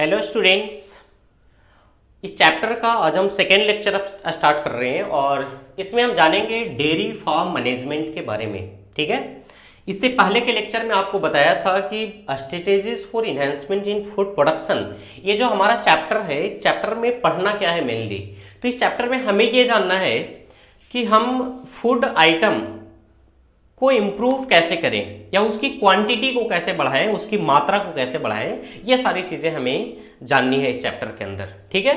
Hello students. इस chapter का आज हम सेकेंड लेक्चर स्टार्ट कर रहे हैं और इसमें हम जानेंगे डेयरी फार्म मैनेजमेंट के बारे में। ठीक है, इससे पहले के लेक्चर में आपको बताया था कि strategies for enhancement in food production, ये जो हमारा चैप्टर है, इस चैप्टर में पढ़ना क्या है मेनली। तो इस चैप्टर में हमें ये जानना है कि हम फूड आइटम को इम्प्रूव कैसे करें या उसकी क्वांटिटी को कैसे बढ़ाएं, उसकी मात्रा को कैसे बढ़ाएं, ये सारी चीजें हमें जाननी है इस चैप्टर के अंदर। ठीक है,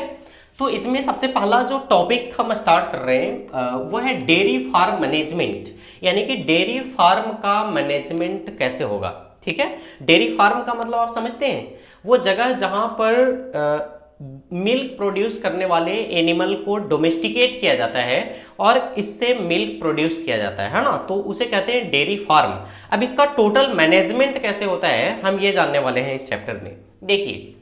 तो इसमें सबसे पहला जो टॉपिक हम स्टार्ट कर रहे हैं वो है डेयरी फार्म मैनेजमेंट, यानी कि डेयरी फार्म का मैनेजमेंट कैसे होगा। ठीक है, डेयरी फार्म का मतलब आप समझते हैं, वो जगह जहां पर मिल्क प्रोड्यूस करने वाले एनिमल को डोमेस्टिकेट किया जाता है और इससे मिल्क प्रोड्यूस किया जाता है ना, तो उसे कहते हैं डेयरी फार्म। अब इसका टोटल मैनेजमेंट कैसे होता है हम ये जानने वाले हैं इस चैप्टर में। देखिए,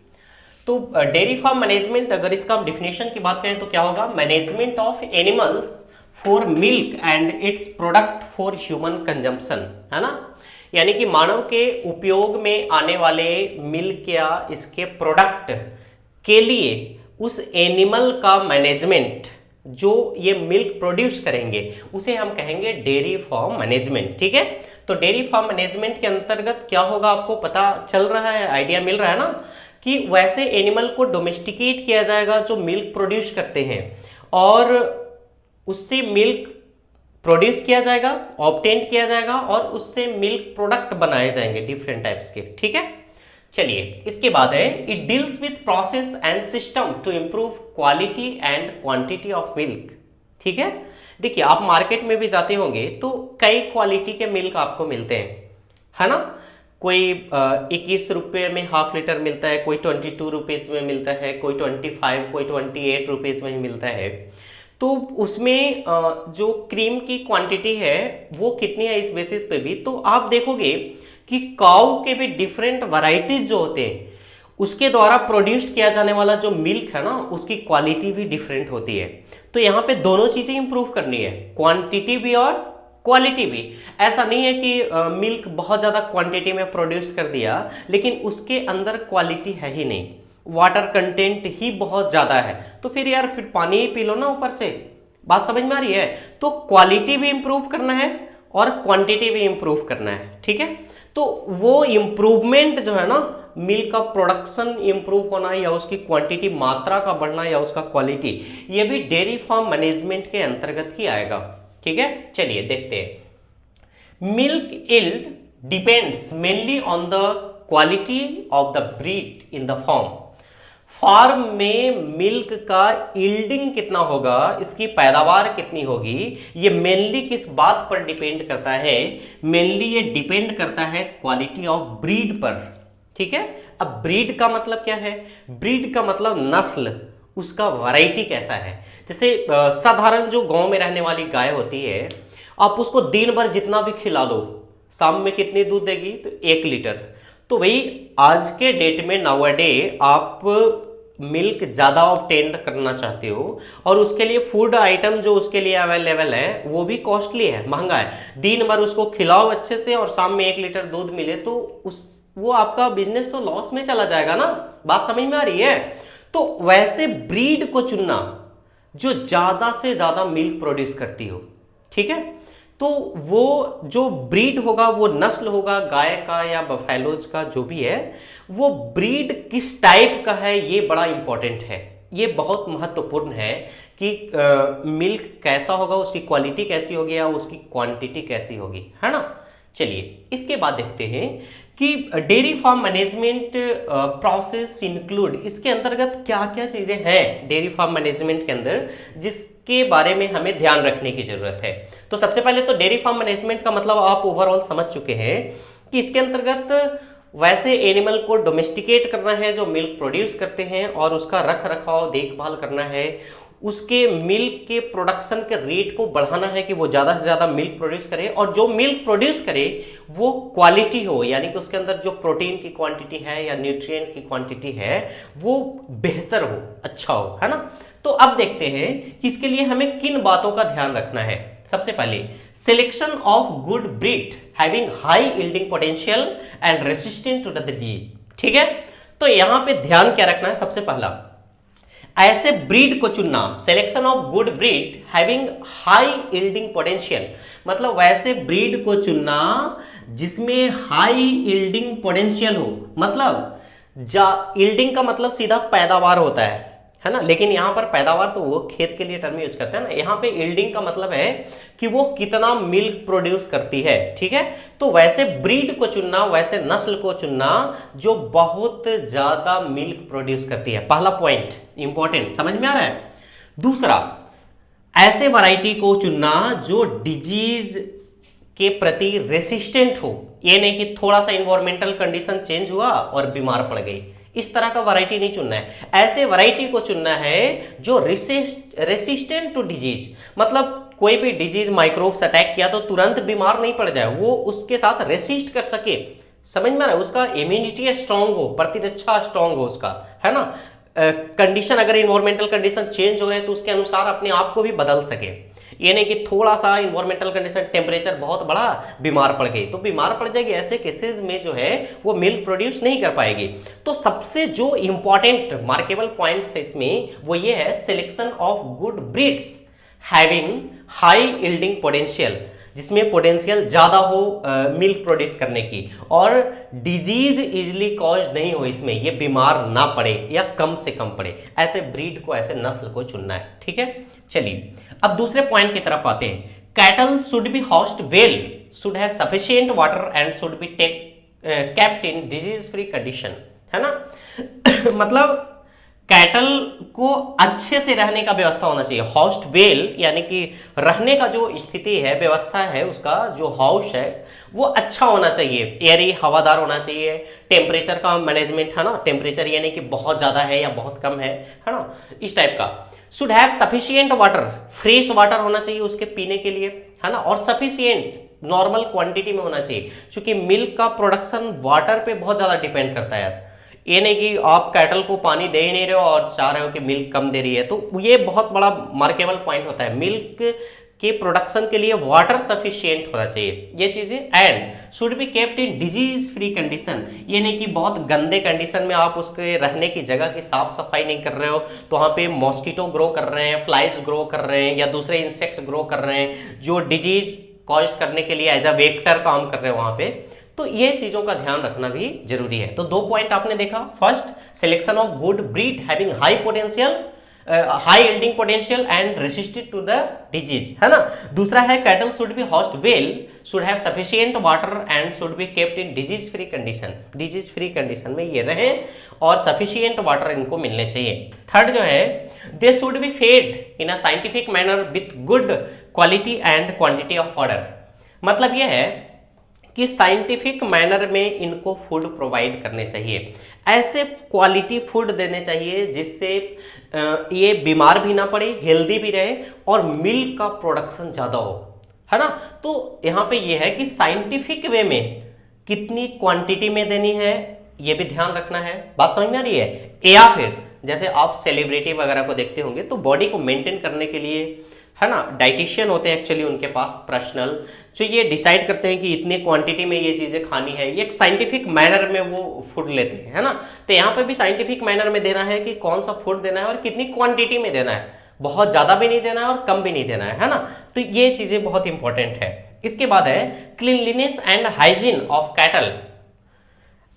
तो डेयरी फार्म मैनेजमेंट, अगर इसका हम डिफिनेशन की बात करें तो क्या होगा, management of animals for milk and its product for human consumption, है ना, यानी कि मानव के उपयोग में आने वाले मिल्क या इसके प्रोडक्ट के लिए उस एनिमल का मैनेजमेंट, जो ये मिल्क प्रोड्यूस करेंगे, उसे हम कहेंगे डेयरी फार्म मैनेजमेंट। ठीक है, तो डेयरी फार्म मैनेजमेंट के अंतर्गत क्या होगा आपको पता चल रहा है, आइडिया मिल रहा है ना, कि वैसे एनिमल को डोमेस्टिकेट किया जाएगा जो मिल्क प्रोड्यूस करते हैं और उससे मिल्क प्रोड्यूस किया जाएगा, ऑब्टेन किया जाएगा और उससे मिल्क प्रोडक्ट बनाए जाएंगे डिफरेंट टाइप्स के। ठीक है, चलिए इसके बाद है, it deals with process and system to improve quality and quantity of milk. ठीक है, देखिए आप मार्केट में भी जाते होंगे तो कई क्वालिटी के मिल्क आपको मिलते हैं, है ना। कोई 21 रुपये में हाफ लीटर मिलता है, कोई 22 रुपीज़ में मिलता है, कोई 25, कोई 28 रुपीज़ में मिलता है। तो उसमें जो क्रीम की क्वांटिटी है वो कितनी है इस बेसिस पे भी तो आप देखोगे कि काऊ के भी डिफरेंट वैरायटीज जो होते हैं उसके द्वारा प्रोड्यूस्ड किया जाने वाला जो मिल्क है ना, उसकी क्वालिटी भी डिफरेंट होती है। तो यहाँ पे दोनों चीजें इंप्रूव करनी है, क्वांटिटी भी और क्वालिटी भी। ऐसा नहीं है कि मिल्क बहुत ज्यादा क्वांटिटी में प्रोड्यूस कर दिया लेकिन उसके अंदर क्वालिटी है ही नहीं, वाटर कंटेंट ही बहुत ज्यादा है, तो फिर यार फिर पानी ही पी लो ना ऊपर से। बात समझ में आ रही है? तो क्वालिटी भी इंप्रूव करना है और क्वांटिटी भी इंप्रूव करना है। ठीक है, तो वो इंप्रूवमेंट जो है ना, मिल्क का प्रोडक्शन इंप्रूव होना या उसकी क्वांटिटी मात्रा का बढ़ना या उसका क्वालिटी, ये भी डेयरी फार्म मैनेजमेंट के अंतर्गत ही आएगा। ठीक है, चलिए देखते हैं। Milk yield depends mainly on the quality of the breed in the farm में मिल्क का यील्डिंग कितना होगा, इसकी पैदावार कितनी होगी, ये मेनली किस बात पर डिपेंड करता है, मेनली ये डिपेंड करता है क्वालिटी ऑफ ब्रीड पर। ठीक है, अब ब्रीड का मतलब क्या है, ब्रीड का मतलब नस्ल, उसका वैरायटी कैसा है। जैसे साधारण जो गांव में रहने वाली गाय होती है, आप उसको दिन भर जितना भी खिला दो, शाम में कितनी दूध देगी, तो 1 लीटर। तो वही आज के डेट में नाउअडे आप मिल्क ज़्यादा ऑब्टेन करना चाहते हो और उसके लिए फूड आइटम जो उसके लिए अवेलेबल है वो भी कॉस्टली है, महंगा है। दिन भर उसको खिलाओ अच्छे से और शाम में 1 लीटर दूध मिले तो वो आपका बिजनेस तो लॉस में चला जाएगा ना। बात समझ में आ रही है? तो वैसे ब्रीड को चुनना जो ज़्यादा से ज़्यादा मिल्क प्रोड्यूस करती हो। ठीक है, तो वो जो ब्रीड होगा, वो नस्ल होगा गाय का या बफेलोज का जो भी है, वो ब्रीड किस टाइप का है ये बड़ा इंपॉर्टेंट है, ये बहुत महत्वपूर्ण है कि मिल्क कैसा होगा, उसकी क्वालिटी कैसी होगी या उसकी क्वांटिटी कैसी होगी, है ना। चलिए इसके बाद देखते हैं कि dairy farm management process include, इसके अंतर्गत क्या क्या चीजें हैं डेयरी फार्म मैनेजमेंट के अंदर जिसके बारे में हमें ध्यान रखने की जरूरत है। तो सबसे पहले तो डेयरी फार्म मैनेजमेंट का मतलब आप ओवरऑल समझ चुके हैं कि इसके अंतर्गत वैसे एनिमल को डोमेस्टिकेट करना है जो मिल्क प्रोड्यूस करते हैं और उसका रख रखाव देखभाल करना है, उसके मिल्क के प्रोडक्शन के रेट को बढ़ाना है कि वो ज़्यादा से ज़्यादा मिल्क प्रोड्यूस करे और जो मिल्क प्रोड्यूस करे वो क्वालिटी हो, यानी कि उसके अंदर जो प्रोटीन की क्वांटिटी है या न्यूट्रिएंट की क्वांटिटी है वो बेहतर हो, अच्छा हो, है ना। तो अब देखते हैं कि इसके लिए हमें किन बातों का ध्यान रखना है। सबसे पहले selection of good breed having high yielding potential and resistant to the disease. ठीक है, तो यहां पे ध्यान क्या रखना है, सबसे पहला ऐसे ब्रीड को चुनना, selection of good breed having high yielding potential, मतलब वैसे ब्रीड को चुनना जिसमें हाई यील्डिंग पोटेंशियल हो, मतलब यील्डिंग का मतलब सीधा पैदावार होता है ना, लेकिन यहां पर पैदावार तो वो खेत के लिए टर्म यूज करते हैं ना, यहां पे यील्डिंग का मतलब है कि वो कितना मिल्क प्रोड्यूस करती है, ठीक है। तो वैसे ब्रीड को चुनना, वैसे नस्ल को चुनना जो बहुत ज्यादा मिल्क प्रोड्यूस करती है, पहला पॉइंट इंपॉर्टेंट, समझ में आ रहा है। दूसरा, ऐसे वैरायटी को चुनना जो डिजीज के प्रति रेसिस्टेंट हो, ये नहीं कि थोड़ा सा इन्वायरमेंटल कंडीशन चेंज हुआ और बीमार पड़ गई, इस तरह का वैरायटी नहीं चुनना है। ऐसे वैरायटी को चुनना है जो रेसिस्टेंट टू डिजीज, मतलब कोई भी डिजीज माइक्रोब्स अटैक किया तो तुरंत बीमार नहीं पड़ जाए, वो उसके साथ रेसिस्ट कर सके, समझ में आ रहा है, उसका इम्यूनिटी स्ट्रांग हो, प्रतिरक्षा स्ट्रांग हो उसका, है ना। कंडीशन अगर इन्वायरमेंटल कंडीशन चेंज हो रहे हैं तो उसके अनुसार अपने आप को भी बदल सके, ये नहीं कि थोड़ा सा इन्वायरमेंटल कंडीशन टेम्परेचर बहुत बड़ा बीमार पड़ गई तो बीमार पड़ जाएगी, ऐसे केसेस में जो है वो मिल्क प्रोड्यूस नहीं कर पाएगी। तो सबसे जो इंपॉर्टेंट मार्केबल पॉइंट्स है इसमें वो ये है selection of good breeds having high yielding potential, जिसमें पोटेंशियल ज्यादा हो मिल्क प्रोड्यूस करने की, और डिजीज इजिली कॉज नहीं हो, इसमें ये बीमार ना पड़े या कम से कम पड़े, ऐसे ब्रीड को, ऐसे नस्ल को चुनना है, ठीक है। चलिए अब दूसरे पॉइंट की तरफ आते हैं। Cattle should be housed well, should have sufficient water and should be kept in disease free condition, है ना। मतलब कैटल को अच्छे से रहने का व्यवस्था होना चाहिए, हाउस्ड वेल यानी कि रहने का जो स्थिति है, व्यवस्था है, उसका जो हाउस है वो अच्छा होना चाहिए, एयरी हवादार होना चाहिए, टेम्परेचर का मैनेजमेंट, है ना, टेम्परेचर यानी कि बहुत ज्यादा है या बहुत कम है ना, इस टाइप का। Should have sufficient water, fresh water होना चाहिए उसके पीने के लिए, है ना, और सफिशिएंट नॉर्मल क्वांटिटी में होना चाहिए, क्योंकि मिल्क का प्रोडक्शन वाटर पे बहुत ज्यादा डिपेंड करता है यार, ये नहीं कि आप कैटल को पानी दे ही नहीं रहे हो और चाह रहे हो कि मिल्क कम दे रही है, तो ये बहुत बड़ा मार्केबल पॉइंट होता है। मिल्क के प्रोडक्शन के लिए वाटर सफिशिएंट होना चाहिए, ये चीजें। And should be kept in disease free condition, ये नहीं कि बहुत गंदे कंडीशन में आप उसके रहने की जगह की साफ सफाई नहीं कर रहे हो, तो वहां पे मॉस्किटो ग्रो कर रहे हैं, फ्लाइज ग्रो कर रहे हैं या दूसरे इंसेक्ट ग्रो कर रहे हैं जो डिजीज कॉज करने के लिए एज अ वेक्टर काम कर रहे हैं वहां पे, तो ये चीजों का ध्यान रखना भी जरूरी है। तो दो पॉइंट आपने देखा, first selection of good breed having high potential, high yielding potential and resisted to the disease, है ना। दूसरा है cattle should be housed well, should have sufficient water and should be kept in disease free condition, disease free condition में ये रहे और sufficient water इनको मिलने चाहिए। थर्ड जो है they should be fed in a scientific manner with good quality and quantity of fodder, मतलब यह है कि साइंटिफिक मैनर में इनको फूड प्रोवाइड करने चाहिए, ऐसे क्वालिटी फूड देने चाहिए जिससे ये बीमार भी ना पड़े, हेल्दी भी रहे और मिल्क का प्रोडक्शन ज्यादा हो, है ना। तो यहाँ पे ये है कि साइंटिफिक वे में कितनी क्वांटिटी में देनी है ये भी ध्यान रखना है, बात समझ में आ रही है। या फिर जैसे आप सेलिब्रिटी वगैरह को देखते होंगे तो बॉडी को मेंटेन करने के लिए, है ना, डाइटिशियन होते हैं एक्चुअली उनके पास पर्सनल, जो ये डिसाइड करते हैं कि इतनी क्वांटिटी में ये चीजें खानी है, ये एक साइंटिफिक मैनर में वो फूड लेते हैं, है ना। तो यहाँ पे भी साइंटिफिक मैनर में देना है कि कौन सा फूड देना है और कितनी क्वांटिटी में देना है, बहुत ज्यादा भी नहीं देना है और कम भी नहीं देना है ना। तो ये चीजें बहुत इंपॉर्टेंट है। इसके बाद है cleanliness and hygiene of cattle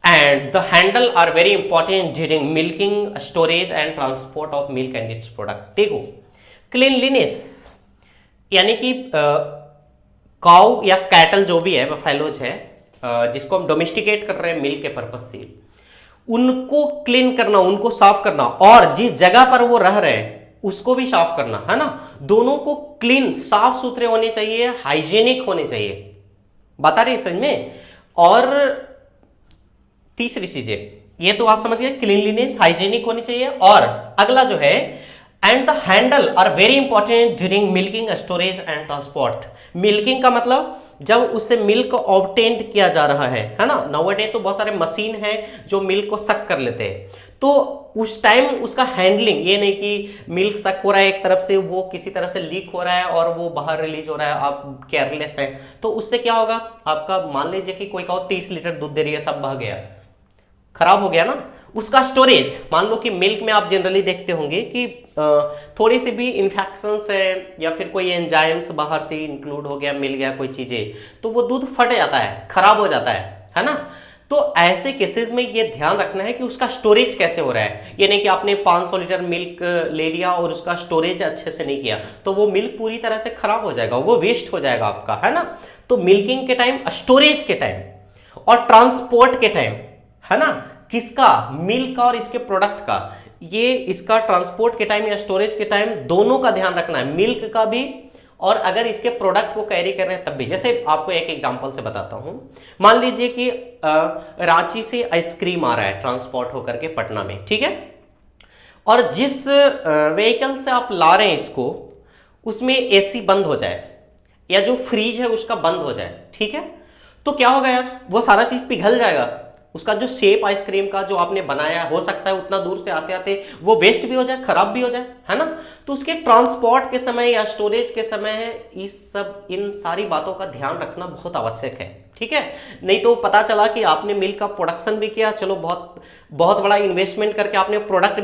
and the handle are very important during milking, storage and transport of milk and its product. देखो क्लीनलीनेस यानी कि काउ या कैटल जो भी है, बफेलोज है, जिसको हम डोमेस्टिकेट कर रहे हैं मिल्क के पर्पज से, उनको क्लीन करना, उनको साफ करना, और जिस जगह पर वो रह रहे हैं उसको भी साफ करना, है ना। दोनों को क्लीन, साफ सुथरे होने चाहिए, हाइजीनिक होने चाहिए, बता रही समझ में। और तीसरी चीजें ये तो आप समझ गए, क्लीनलीनेस, हाइजीनिक होनी चाहिए। और अगला जो है and the handle are very important during milking, storage and transport. Milking का मतलब जब उससे मिल्क ऑब्टेंड किया जा रहा है ना। नाउअडेज तो बहुत सारे मशीन है जो मिल्क को सक कर लेते हैं, तो उस टाइम उसका हैंडलिंग, ये नहीं कि मिल्क सक हो रहा है एक तरफ से, वो किसी तरह से लीक हो रहा है और वो बाहर रिलीज हो रहा है, आप केयरलेस है, तो उससे क्या होगा आपका, मान लीजिए कि कोई कहो 30 लीटर दूध दे रही है, सब बह गया, खराब हो गया ना। उसका स्टोरेज, मान लो कि मिल्क में आप जनरली देखते होंगे कि थोड़ी सी भी इन्फेक्शंस है या फिर कोई एंजाइम्स बाहर से इंक्लूड हो गया, मिल गया कोई चीजें, तो वो दूध फट जाता है, खराब हो जाता है ना। तो ऐसे केसेस में ये ध्यान रखना है कि उसका स्टोरेज कैसे हो रहा है। ये नहीं कि आपने 500 लीटर मिल्क ले लिया और उसका स्टोरेज अच्छे से नहीं किया तो वो मिल्क पूरी तरह से खराब हो जाएगा, वो वेस्ट हो जाएगा आपका, है ना। तो मिल्किंग के टाइम, स्टोरेज के टाइम और ट्रांसपोर्ट के टाइम, है ना, किसका, मिल्क और इसके प्रोडक्ट का, ये इसका ट्रांसपोर्ट के टाइम या स्टोरेज के टाइम दोनों का ध्यान रखना है, मिल्क का भी और अगर इसके प्रोडक्ट को कैरी कर रहे हैं तब भी। जैसे आपको एक एग्जांपल से बताता हूं, मान लीजिए कि रांची से आइसक्रीम आ रहा है ट्रांसपोर्ट होकर के पटना में, ठीक है, और जिस व्हीकल से आप ला रहे हैं इसको, उसमें एसी बंद हो जाए या जो फ्रिज है उसका बंद हो जाए, ठीक है, तो क्या होगा यार, वो सारा चीज पिघल जाएगा, उसका जो शेप आइसक्रीम का जो आपने बनाया हो सकता है उतना दूर से आते आते वो वेस्ट भी हो जाए, खराब भी हो जाए, है ना। तो उसके ट्रांसपोर्ट के समय या स्टोरेज के समय है, इन सारी बातों का ध्यान रखना बहुत आवश्यक है, ठीक है। नहीं तो पता चला कि आपने मिल्क का प्रोडक्शन भी किया, चलो बहुत बहुत बड़ा इन्वेस्टमेंट करके आपने प्रोडक्ट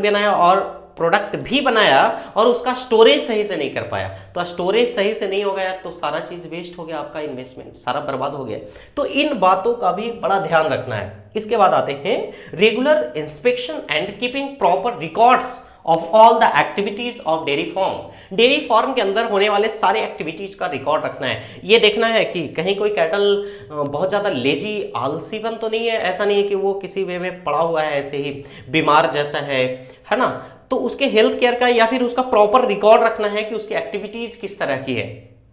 बनाया और उसका स्टोरेज सही से नहीं कर पाया, तो स्टोरेज सही से नहीं हो गया तो सारा चीज वेस्ट हो गया, आपका इन्वेस्टमेंट सारा बर्बाद हो गया। तो इन बातों का भी बड़ा ध्यान रखना है। इसके बाद आते हैं regular inspection and keeping proper records of all the activities of dairy farm. Dairy farm के अंदर होने वाले सारे एक्टिविटीज का रिकॉर्ड रखना है। ये देखना है कि कहीं कोई कैटल बहुत ज्यादा लेजी आलसीपन तो नहीं है, ऐसा नहीं है कि वो किसी वे में पड़ा हुआ है ऐसे ही बीमार जैसा है ना। तो उसके हेल्थ केयर का या फिर उसका प्रॉपर रिकॉर्ड रखना है कि उसकी एक्टिविटीज किस तरह की है,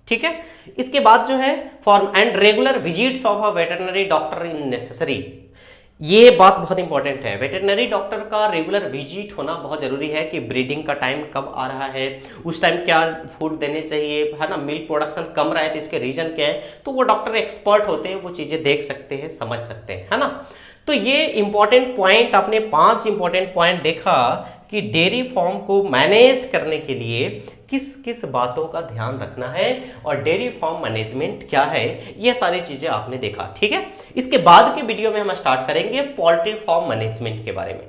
ठीक है। इसके बाद जो है form and regular visits of a veterinary doctor in necessary. ये बात बहुत इंपॉर्टेंट है, वेटरनरी डॉक्टर का रेगुलर विजिट होना बहुत जरूरी है कि ब्रीडिंग का टाइम कब आ रहा है, उस टाइम क्या फूड देने चाहिए, है ना, मिल्क प्रोडक्शन कम रहा है तो इसके रीजन क्या है, तो वो डॉक्टर एक्सपर्ट होते हैं, वो चीजें देख सकते हैं, समझ सकते हैं, है ना। तो ये इंपॉर्टेंट पॉइंट, आपने 5 इंपॉर्टेंट पॉइंट देखा कि डेयरी फार्म को मैनेज करने के लिए किस किस बातों का ध्यान रखना है और डेयरी फार्म मैनेजमेंट क्या है, ये सारी चीजें आपने देखा, ठीक है। इसके बाद के वीडियो में हम स्टार्ट करेंगे पोल्ट्री फार्म मैनेजमेंट के बारे में।